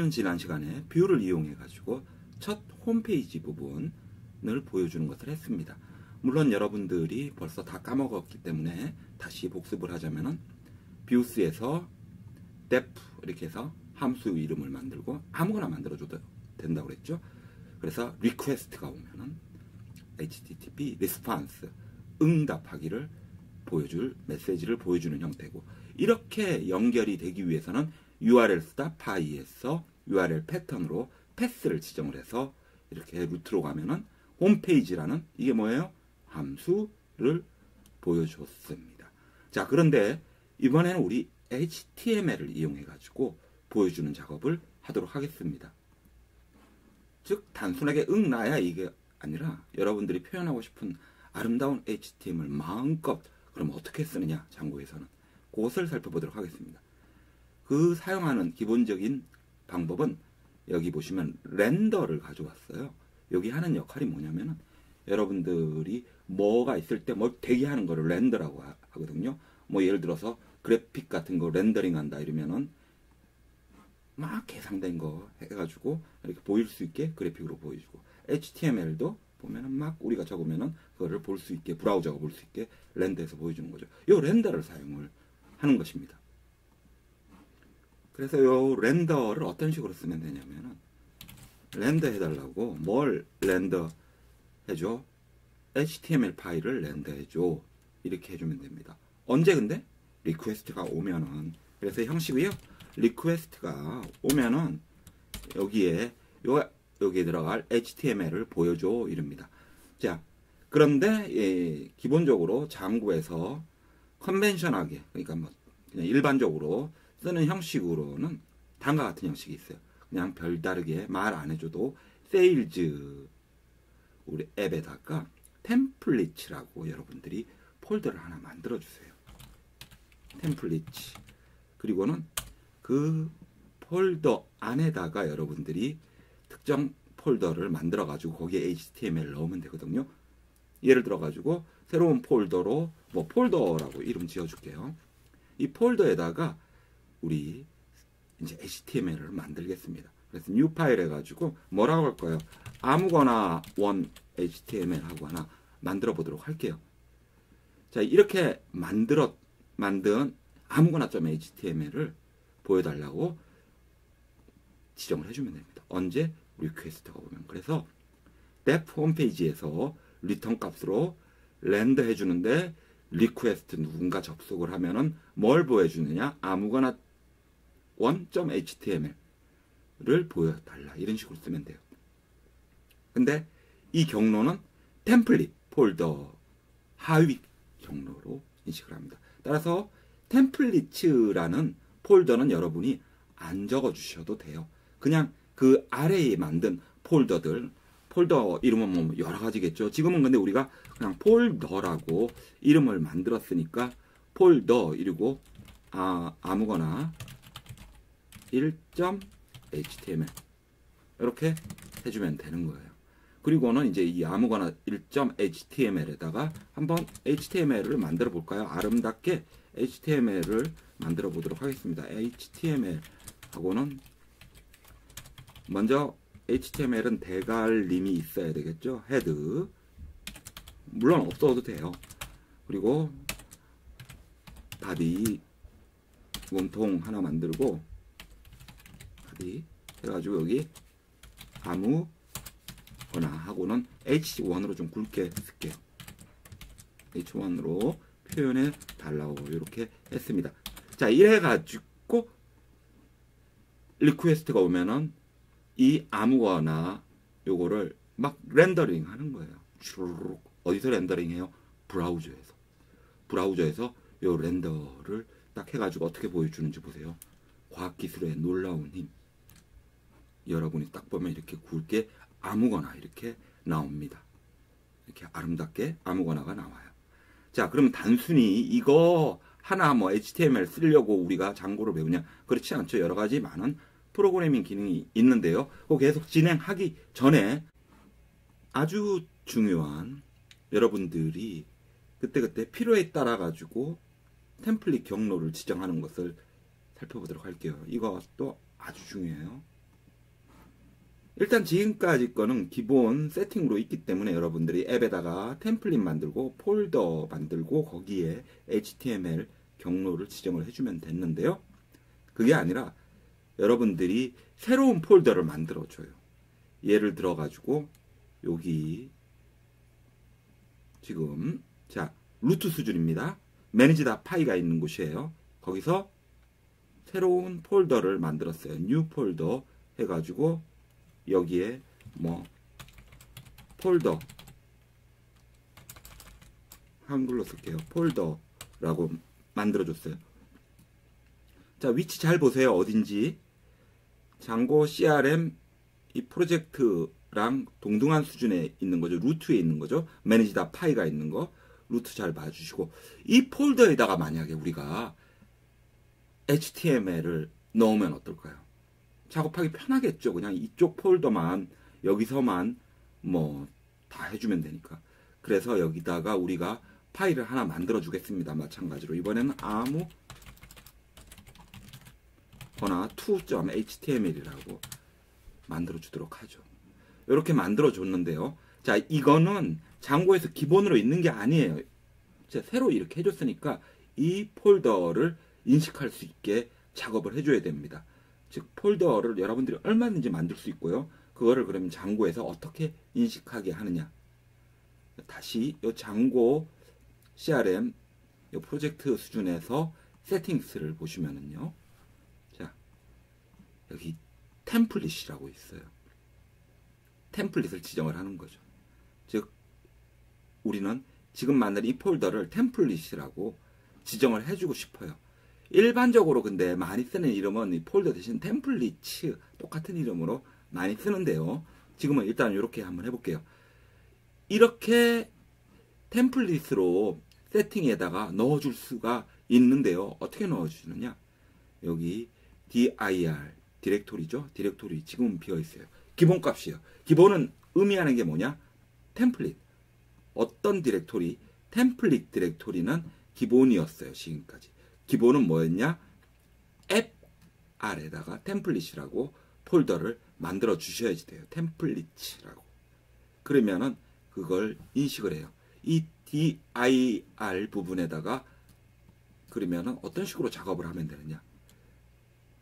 우리는 지난 시간에 뷰를 이용해 가지고 첫 홈페이지 부분을 보여주는 것을 했습니다. 물론 여러분들이 벌써 다 까먹었기 때문에 다시 복습을 하자면은 뷰스에서 def 이렇게 해서 함수 이름을 만들고 아무거나 만들어줘도 된다고 그랬죠. 그래서 request가 오면은 http response 응답하기를 보여줄 메시지를 보여주는 형태고, 이렇게 연결이 되기 위해서는 url-py에서 url 패턴으로 패스를 지정을 해서 이렇게 루트로 가면은 홈페이지라는 이게 뭐예요? 함수를 보여줬습니다. 자, 그런데 이번에는 우리 HTML을 이용해 가지고 보여주는 작업을 하도록 하겠습니다. 즉 단순하게 응 나야 이게 아니라 여러분들이 표현하고 싶은 아름다운 HTML 마음껏 그럼 어떻게 쓰느냐, 장고에서는 그것을 살펴보도록 하겠습니다. 그 사용하는 기본적인 방법은 여기 보시면 렌더를 가져왔어요. 여기 하는 역할이 뭐냐면은 여러분들이 뭐가 있을 때 뭘 대기하는 거를 렌더라고 하거든요. 뭐 예를 들어서 그래픽 같은 거 렌더링 한다 이러면은 막 계산된 거 해가지고 이렇게 보일 수 있게 그래픽으로 보여주고, HTML도 보면은 막 우리가 적으면은 그거를 볼 수 있게 브라우저가 볼 수 있게 렌더해서 보여주는 거죠. 요 렌더를 사용을 하는 것입니다. 그래서 요 렌더를 어떤 식으로 쓰면 되냐면은 렌더 해달라고 뭘 렌더 해줘? HTML 파일을 렌더 해줘. 이렇게 해주면 됩니다. 언제 근데? 리퀘스트가 오면은. 그래서 형식이요. 리퀘스트가 오면은 여기에 들어갈 HTML을 보여줘 이럽니다. 자, 그런데 기본적으로 장구에서 컨벤션하게, 그러니까 뭐 그냥 일반적으로 쓰는 형식으로는 다음과 같은 형식이 있어요. 그냥 별다르게 말 안 해줘도 세일즈 우리 앱에다가 템플릿이라고 여러분들이 폴더를 하나 만들어 주세요. 템플릿. 그리고는 그 폴더 안에다가 여러분들이 특정 폴더를 만들어 가지고 거기에 HTML을 넣으면 되거든요. 예를 들어 가지고 새로운 폴더로 뭐 폴더라고 이름 지어 줄게요. 이 폴더에다가 우리 이제 HTML을 만들겠습니다. 그래서 new 파일 해가지고 뭐라고 할까요? 아무거나 원 HTML 하고 하나 만들어 보도록 할게요. 자, 이렇게 만든 아무거나 .html을 보여달라고 지정을 해주면 됩니다. 언제? 리퀘스트가 오면. 그래서 def 홈페이지에서 리턴 값으로 렌더 해주는데 리퀘스트 누군가 접속을 하면은 뭘 보여주느냐? 아무거나 one.html을 보여달라. 이런 식으로 쓰면 돼요. 근데 이 경로는 템플릿 폴더 하위 경로로 인식을 합니다. 따라서 템플릿이라는 폴더는 여러분이 안 적어 주셔도 돼요. 그냥 그 아래에 만든 폴더 이름은 뭐 여러 가지겠죠. 지금은 근데 우리가 그냥 폴더라고 이름을 만들었으니까 폴더 이러고 아무거나 1.html 이렇게 해주면 되는 거예요. 그리고는 이제 이 아무거나 1.html에다가 한번 HTML을 만들어 볼까요? 아름답게 HTML을 만들어 보도록 하겠습니다. HTML 하고는 먼저 HTML은 대갈림이 있어야 되겠죠. 헤드 물론 없어도 돼요. 그리고 바디 몸통 하나 만들고 바디 해가지고 여기 아무거나 하고는 H1으로 좀 굵게 쓸게요. H1으로 표현해 달라고 이렇게 했습니다. 자, 이래가지고 리퀘스트가 오면은 이 아무거나 요거를 막 렌더링 하는 거예요. 슈르륵. 어디서 렌더링 해요? 브라우저에서 요 렌더를 딱 해가지고 어떻게 보여주는지 보세요. 과학기술의 놀라운 힘. 여러분이 딱 보면 이렇게 굵게 아무거나 이렇게 나옵니다. 이렇게 아름답게 아무거나가 나와요. 자, 그럼 단순히 이거 하나 뭐 HTML 쓰려고 우리가 장고를 배우냐? 그렇지 않죠. 여러 가지 많은 프로그래밍 기능이 있는데요. 그거 계속 진행하기 전에 아주 중요한 여러분들이 그때그때 필요에 따라 가지고 템플릿 경로를 지정하는 것을 살펴보도록 할게요. 이것도 아주 중요해요. 일단 지금까지 거는 기본 세팅으로 있기 때문에 여러분들이 앱에다가 템플릿 만들고 폴더 만들고 거기에 HTML 경로를 지정을 해주면 됐는데요. 그게 아니라 여러분들이 새로운 폴더를 만들어줘요. 예를 들어 가지고 여기 지금 자 루트 수준입니다. 매니지다 파이가 있는 곳이에요. 거기서 새로운 폴더를 만들었어요. 뉴 폴더 해가지고 여기에 뭐 폴더 한글로 쓸게요. 폴더라고 만들어줬어요. 자 위치 잘 보세요. 어딘지. 장고 CRM 이 프로젝트랑 동등한 수준에 있는 거죠. 루트에 있는 거죠. 매니지다 파이가 있는 거. 루트 잘 봐주시고 이 폴더에다가 만약에 우리가 HTML을 넣으면 어떨까요? 작업하기 편하겠죠. 그냥 이쪽 폴더만 여기서만 뭐 다 해주면 되니까. 그래서 여기다가 우리가 파일을 하나 만들어 주겠습니다. 마찬가지로 이번에는 아무거나 2.html이라고 만들어 주도록 하죠. 이렇게 만들어 줬는데요. 자, 이거는 장고에서 기본으로 있는 게 아니에요. 새로 이렇게 해줬으니까 이 폴더를 인식할 수 있게 작업을 해줘야 됩니다. 즉 폴더를 여러분들이 얼마든지 만들 수 있고요. 그거를 그러면 장고에서 어떻게 인식하게 하느냐. 다시 이 장고 CRM 이 프로젝트 수준에서 세팅스를 보시면은요. 자, 여기 템플릿이라고 있어요. 템플릿을 지정을 하는 거죠. 즉 우리는 지금 만든 이 폴더를 템플릿이라고 지정을 해주고 싶어요. 일반적으로 근데 많이 쓰는 이름은 이 폴더 대신 템플릿 똑같은 이름으로 많이 쓰는데요. 지금은 일단 이렇게 한번 해볼게요. 이렇게 템플릿으로 세팅에다가 넣어줄 수가 있는데요. 어떻게 넣어주느냐? 여기 dir 디렉토리죠. 디렉토리 지금은 비어있어요. 기본값이에요. 기본은 의미하는 게 뭐냐? 템플릿. 어떤 디렉토리? 템플릿 디렉토리는 기본이었어요. 지금까지. 기본은 뭐였냐? 앱 아래다가 템플릿이라고 폴더를 만들어 주셔야지 돼요. 템플릿이라고. 그러면은 그걸 인식을 해요. 이 dir 부분에다가 그러면은 어떤 식으로 작업을 하면 되느냐?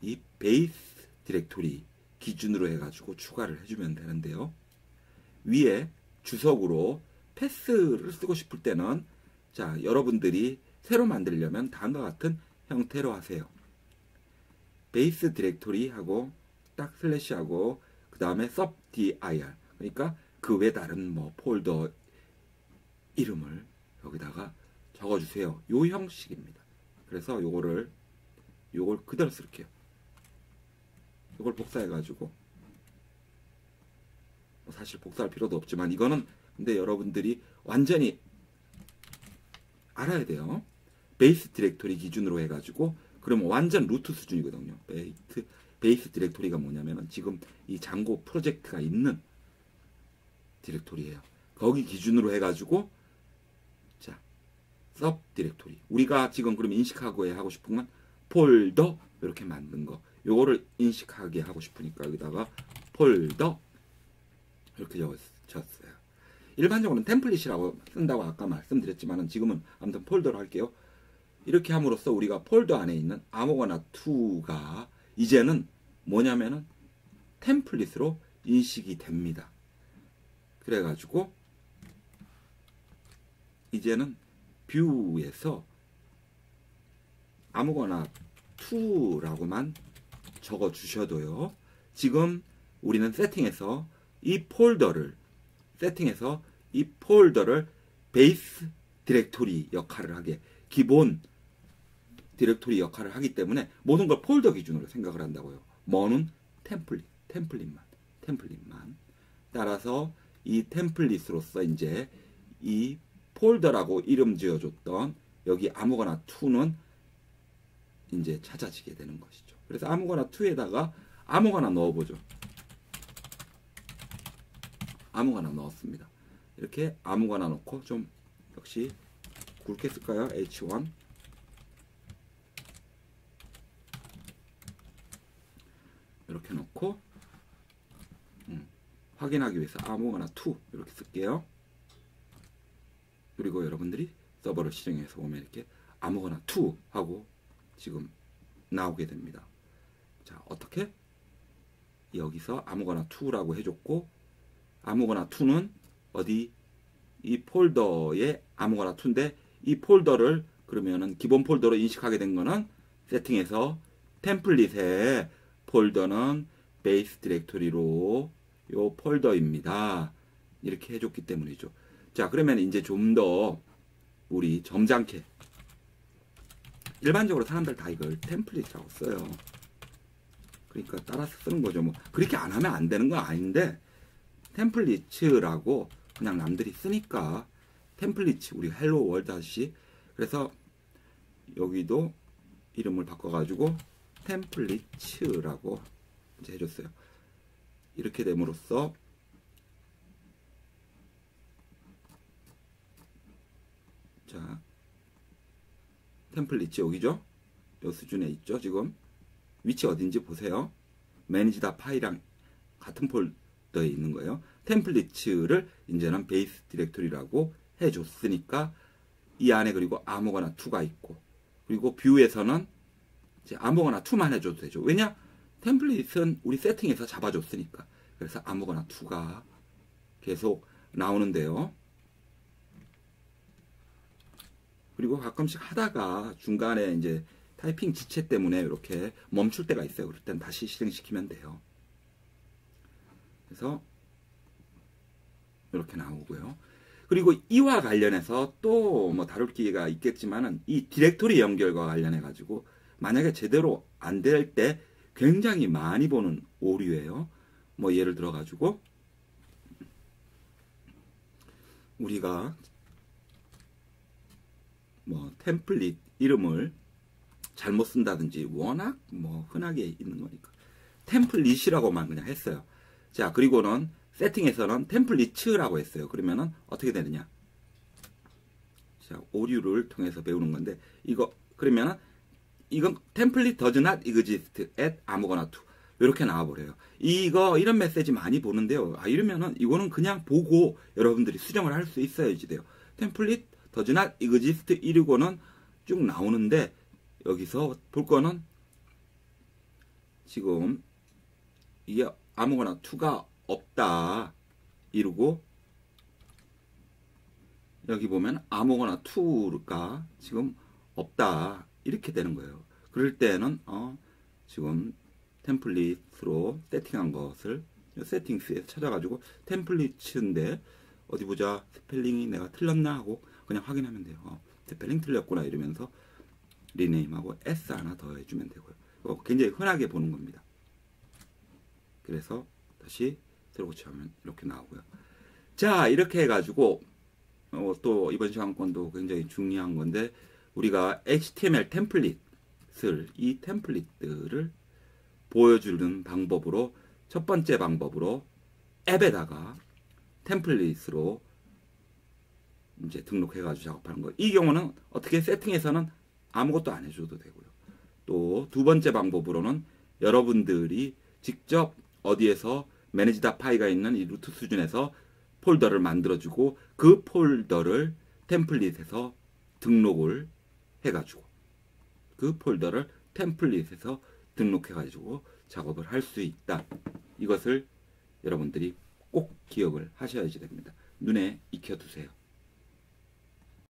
이 베이스 디렉토리 기준으로 해가지고 추가를 해주면 되는데요. 위에 주석으로 패스를 쓰고 싶을 때는 자 여러분들이 새로 만들려면 다음과 같은 형태로 하세요. 베이스 디렉토리 하고 딱 슬래시하고 그 다음에 sub dir 그러니까 그 외 다른 뭐 폴더 이름을 여기다가 적어주세요. 요 형식입니다. 그래서 요걸 그대로 쓸게요. 요걸 복사해가지고 사실 복사할 필요도 없지만 이거는 근데 여러분들이 완전히 알아야 돼요. 베이스 디렉토리 기준으로 해가지고 그러면 완전 루트 수준이거든요. 베이스 디렉토리가 뭐냐면은 지금 이 장고 프로젝트가 있는 디렉토리예요. 거기 기준으로 해가지고 자 서브 디렉토리 우리가 지금 그럼 인식하고 하고 싶은 건 폴더 이렇게 만든 거 요거를 인식하게 하고 싶으니까 여기다가 폴더 이렇게 적었어요. 일반적으로는 템플릿이라고 쓴다고 아까 말씀드렸지만 지금은 아무튼 폴더로 할게요. 이렇게 함으로써 우리가 폴더 안에 있는 아무거나 2가 이제는 뭐냐면은 템플릿으로 인식이 됩니다. 그래가지고 이제는 뷰에서 아무거나 2라고만 적어 주셔도요. 지금 우리는 세팅해서 이 폴더를 베이스 디렉토리 역할을 하게 기본 디렉토리 역할을 하기 때문에 모든 걸 폴더 기준으로 생각을 한다고요. 뭐는 템플릿만 따라서 이 템플릿으로서 이제 이 폴더라고 이름 지어줬던 여기 아무거나 2는 이제 찾아지게 되는 것이죠. 그래서 아무거나 2에다가 아무거나 넣어보죠. 아무거나 넣었습니다. 이렇게 아무거나 넣고 좀 역시 굵게 쓸까요? H1 이렇게 넣고 확인하기 위해서 아무거나 to 이렇게 쓸게요. 그리고 여러분들이 서버를 실행해서 보면 이렇게 아무거나 to 하고 지금 나오게 됩니다. 자, 어떻게? 여기서 아무거나 to라고 해줬고, 아무거나 to는 어디? 이 폴더에 아무거나 to인데, 이 폴더를 그러면은 기본 폴더로 인식하게 된 거는 세팅에서 템플릿에 폴더는 베이스 디렉토리로 요 폴더입니다. 이렇게 해줬기 때문이죠. 자, 그러면 이제 좀 더 우리 점잖게, 일반적으로 사람들 다 이걸 템플릿이라고 써요. 그러니까 따라서 쓰는 거죠. 뭐 그렇게 안 하면 안 되는 건 아닌데, 템플릿이라고 그냥 남들이 쓰니까 템플릿, 우리 헬로 월드 하듯이, 그래서 여기도 이름을 바꿔가지고 템플릿라고 이제 해줬어요. 이렇게 됨으로써 자, 템플릿이 여기죠. 요 수준에 있죠. 지금 위치 어딘지 보세요. 매니지 다 파일이랑 같은 폴더에 있는 거예요. 템플릿을 이제는 베이스 디렉토리라고 해줬으니까 이 안에 그리고 아무거나 to가 있고, 그리고 뷰에서는 이제 아무거나 to만 해줘도 되죠. 왜냐? 템플릿은 우리 세팅에서 잡아줬으니까. 그래서 아무거나 to가 계속 나오는데요. 그리고 가끔씩 하다가 중간에 이제 타이핑 지체 때문에 이렇게 멈출 때가 있어요. 그럴 땐 다시 실행시키면 돼요. 그래서 이렇게 나오고요. 그리고 이와 관련해서 또 뭐 다룰 기회가 있겠지만은, 이 디렉토리 연결과 관련해 가지고 만약에 제대로 안 될 때 굉장히 많이 보는 오류예요. 뭐 예를 들어 가지고 우리가 뭐 템플릿 이름을 잘못 쓴다든지, 워낙 뭐 흔하게 있는 거니까 템플릿이라고만 그냥 했어요. 자, 그리고는 세팅에서는 템플릿라고 했어요. 그러면은 어떻게 되느냐? 자, 오류를 통해서 배우는 건데, 이거 그러면은 이건 템플릿 does not exist at 아무거나 to 이렇게 나와버려요. 이런 메시지 많이 보는데요. 아, 이러면은 이거는 그냥 보고 여러분들이 수정을 할 수 있어야지 돼요. 템플릿 does not exist 이러고는 쭉 나오는데, 여기서 볼 거는 지금 이게 아무거나 to가 없다 이러고, 여기 보면 아무거나 to가 지금 없다 이렇게 되는 거예요. 그럴 때는 지금 템플릿으로 세팅한 것을 세팅스에 찾아가지고 템플릿인데 어디 보자, 스펠링이 내가 틀렸나 하고 그냥 확인하면 돼요. 스펠링 틀렸구나 이러면서 리네임하고 S 하나 더 해주면 되고요. 이거 굉장히 흔하게 보는 겁니다. 그래서 다시 새로 고치면 이렇게 나오고요. 자, 이렇게 해가지고 또 이번 시간권도 굉장히 중요한 건데, 우리가 HTML 템플릿을, 이 템플릿들을 보여주는 방법으로, 첫 번째 방법으로 앱에다가 템플릿으로 이제 등록해가지고 작업하는 거. 이 경우는 어떻게 세팅해서는 아무것도 안 해줘도 되고요. 또 두 번째 방법으로는 여러분들이 직접 어디에서 매니지다 파이가 있는 이 루트 수준에서 폴더를 만들어주고, 그 폴더를 템플릿에서 등록을 해가지고, 그 폴더를 템플릿에서 등록해가지고 작업을 할 수 있다. 이것을 여러분들이 꼭 기억을 하셔야지 됩니다. 눈에 익혀두세요.